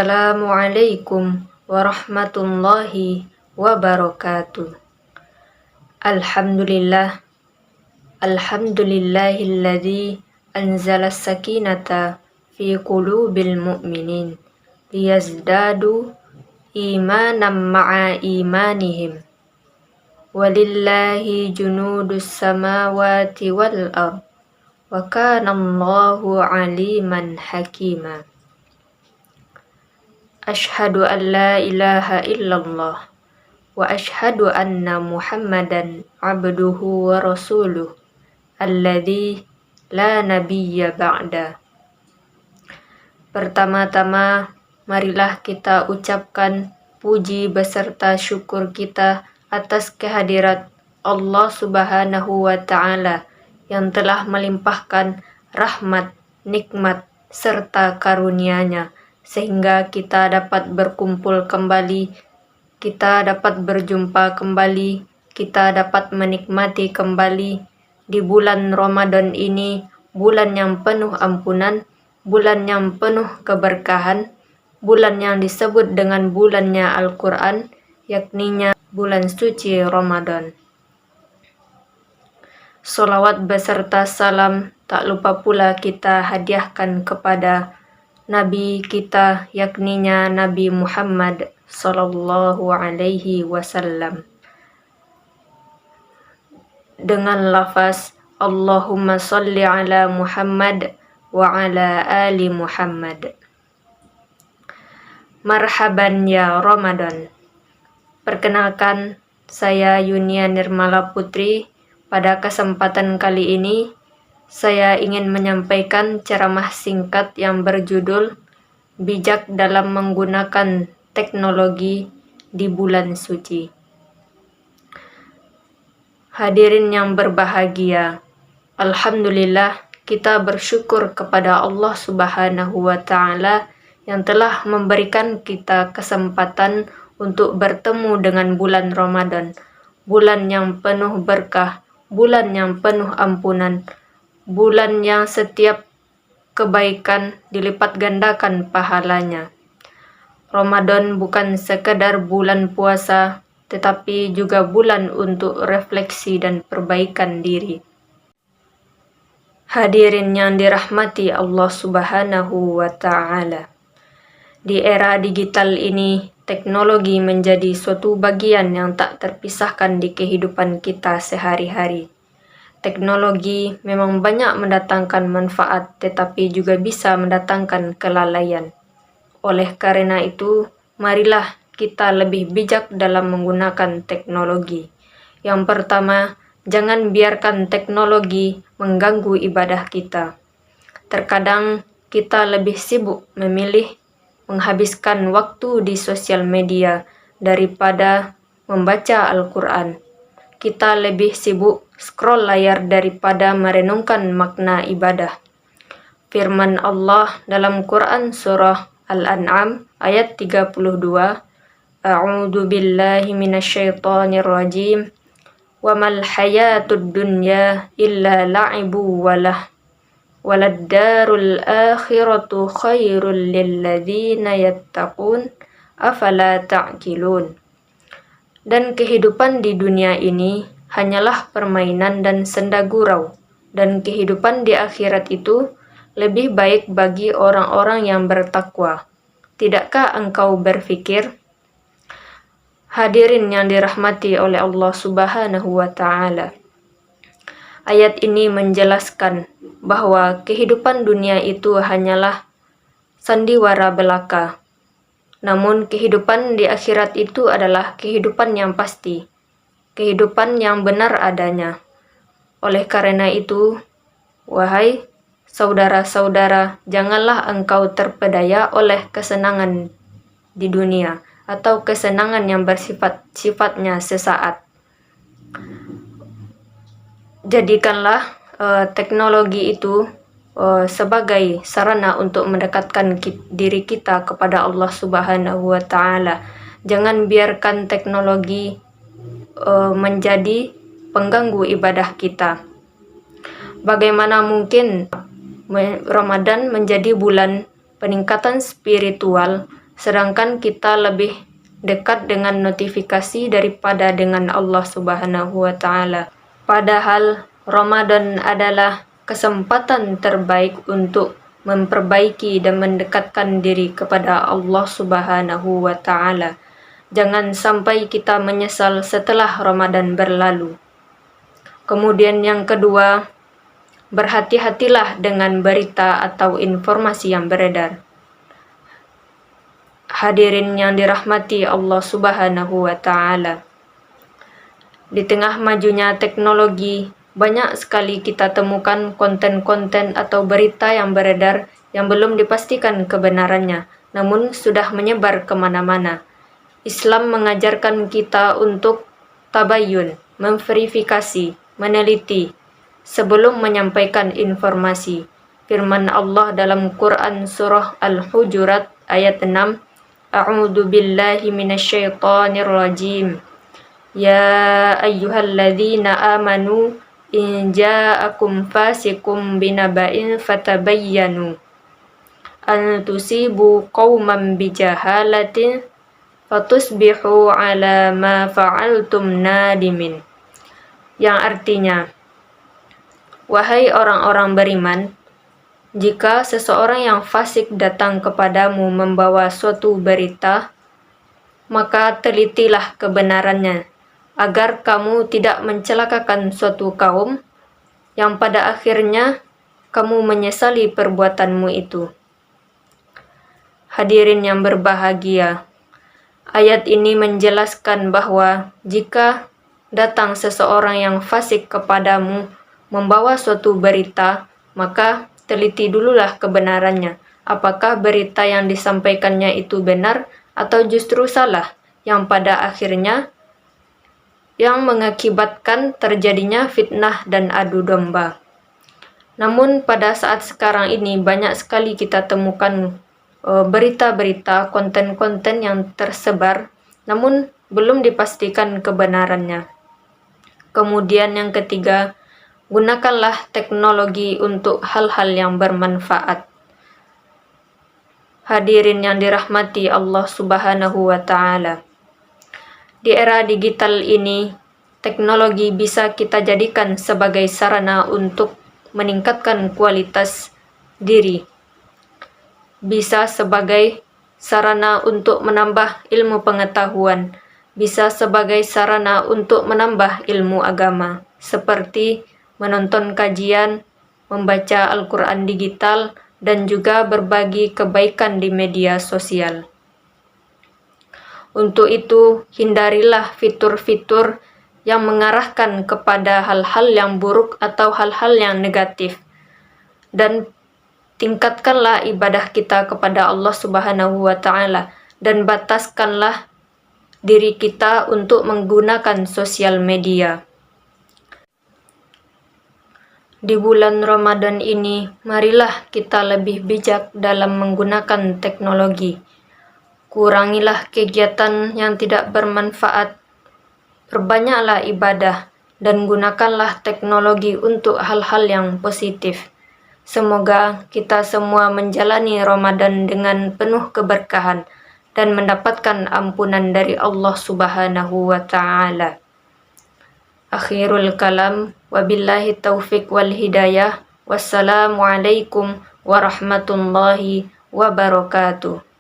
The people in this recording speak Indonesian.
Assalamualaikum warahmatullahi wabarakatuh. Alhamdulillah, alhamdulillahilladzi anzala sakinata fi qulubil mu'minin liyazdadu imanan ma'a imanihim. Walillahi junudus samawati wal ard wa kana Allahu aliman hakima. Ashhadu an la ilaha illallah wa ashhadu anna Muhammadan abduhu wa rasuluh alladzi la nabiyya ba'da. Pertama-tama, marilah kita ucapkan puji beserta syukur kita atas kehadirat Allah Subhanahu wa Ta'ala yang telah melimpahkan rahmat, nikmat, serta karunia-Nya sehingga kita dapat berkumpul kembali, kita dapat berjumpa kembali, kita dapat menikmati kembali di bulan Ramadan ini, bulan yang penuh ampunan, bulan yang penuh keberkahan, bulan yang disebut dengan bulannya Al-Quran, yakninya bulan suci Ramadan. Sholawat beserta salam tak lupa pula kita hadiahkan kepada Nabi kita, yakninya Nabi Muhammad sallallahu alaihi wasallam, dengan lafaz Allahumma sholli ala Muhammad wa ala ali Muhammad. Marhaban ya Ramadan. Perkenalkan, saya Yunia Nirmala Putri. Pada kesempatan kali ini saya ingin menyampaikan ceramah singkat yang berjudul Bijak dalam menggunakan teknologi di bulan suci. Hadirin yang berbahagia, alhamdulillah kita bersyukur kepada Allah Subhanahu wa Ta'ala yang telah memberikan kita kesempatan untuk bertemu dengan bulan Ramadan, bulan yang penuh berkah, bulan yang penuh ampunan, bulan yang setiap kebaikan dilipat gandakan pahalanya. Ramadan bukan sekedar bulan puasa, tetapi juga bulan untuk refleksi dan perbaikan diri. Hadirin yang dirahmati Allah Subhanahu wa Ta'ala. Di era digital ini, teknologi menjadi suatu bagian yang tak terpisahkan di kehidupan kita sehari-hari. Teknologi memang banyak mendatangkan manfaat, tetapi juga bisa mendatangkan kelalaian. Oleh karena itu, marilah kita lebih bijak dalam menggunakan teknologi. Yang pertama, jangan biarkan teknologi mengganggu ibadah kita. Terkadang kita lebih sibuk memilih menghabiskan waktu di sosial media daripada membaca Al-Quran. Kita lebih sibuk scroll layar daripada merenungkan makna ibadah. Firman Allah dalam Quran surah Al-An'am ayat 32, A'udzu billahi minasyaitonir rajim. Wa mal hayatud dunya illa la'ibu waladdarul akhiratu khairul lilladzina yattaqun afala ta'qilun. Dan kehidupan di dunia ini hanyalah permainan dan senda gurau, dan kehidupan di akhirat itu lebih baik bagi orang-orang yang bertakwa. Tidakkah engkau berfikir? Hadirin yang dirahmati oleh Allah Subhanahu wa Ta'ala. Ayat ini menjelaskan bahwa kehidupan dunia itu hanyalah sandiwara belaka. Namun kehidupan di akhirat itu adalah kehidupan yang pasti, kehidupan yang benar adanya. Oleh karena itu, wahai saudara-saudara, janganlah engkau terpedaya oleh kesenangan di dunia atau kesenangan yang sifatnya sesaat. Jadikanlah teknologi itu sebagai sarana untuk mendekatkan diri kita kepada Allah Subhanahu wa Ta'ala. Jangan biarkan teknologi menjadi pengganggu ibadah kita. Bagaimana mungkin Ramadan menjadi bulan peningkatan spiritual, sedangkan kita lebih dekat dengan notifikasi daripada dengan Allah Subhanahu wa Ta'ala. Padahal Ramadan adalah kesempatan terbaik untuk memperbaiki dan mendekatkan diri kepada Allah Subhanahu wa Ta'ala. Jangan sampai kita menyesal setelah Ramadan berlalu. Kemudian yang kedua, berhati-hatilah dengan berita atau informasi yang beredar. Hadirin yang dirahmati Allah Subhanahu wa Ta'ala. Di tengah majunya teknologi, banyak sekali kita temukan konten-konten atau berita yang beredar yang belum dipastikan kebenarannya, namun sudah menyebar kemana-mana. Islam mengajarkan kita untuk tabayyun, memverifikasi, meneliti sebelum menyampaikan informasi. Firman Allah dalam Quran surah Al-Hujurat ayat 6, A'udzu billahi minasyaitonir rajim. Ya ayyuhalladzina amanu in ja'akum fasiqum binaba'in fatabayyanu an tusibu qauman bijahalatin fatusbihu ala ma fa'altum nadimin. Yang artinya, wahai orang-orang beriman, jika seseorang yang fasik datang kepadamu membawa suatu berita, maka telitilah kebenarannya, agar kamu tidak mencelakakan suatu kaum yang pada akhirnya kamu menyesali perbuatanmu itu. Hadirin yang berbahagia, ayat ini menjelaskan bahwa jika datang seseorang yang fasik kepadamu membawa suatu berita, maka teliti dululah kebenarannya. Apakah berita yang disampaikannya itu benar atau justru salah, yang pada akhirnya yang mengakibatkan terjadinya fitnah dan adu domba. Namun pada saat sekarang ini banyak sekali kita temukan berita-berita, konten-konten yang tersebar, namun belum dipastikan kebenarannya. Kemudian yang ketiga, gunakanlah teknologi untuk hal-hal yang bermanfaat. Hadirin yang dirahmati Allah Subhanahu wa Ta'ala. Di era digital ini, teknologi bisa kita jadikan sebagai sarana untuk meningkatkan kualitas diri. Bisa sebagai sarana untuk menambah ilmu pengetahuan, bisa sebagai sarana untuk menambah ilmu agama, seperti menonton kajian, membaca Al-Quran digital, dan juga berbagi kebaikan di media sosial. Untuk itu, hindarilah fitur-fitur yang mengarahkan kepada hal-hal yang buruk atau hal-hal yang negatif, dan tingkatkanlah ibadah kita kepada Allah Subhanahu wa Ta'ala, dan bataskanlah diri kita untuk menggunakan sosial media. Di bulan Ramadan ini, marilah kita lebih bijak dalam menggunakan teknologi. Kurangilah kegiatan yang tidak bermanfaat, perbanyaklah ibadah, dan gunakanlah teknologi untuk hal-hal yang positif. Semoga kita semua menjalani Ramadan dengan penuh keberkahan dan mendapatkan ampunan dari Allah Subhanahu wa Ta'ala. Akhirul kalam, wabillahi taufiq wal hidayah. Wassalamualaikum warahmatullahi wabarakatuh.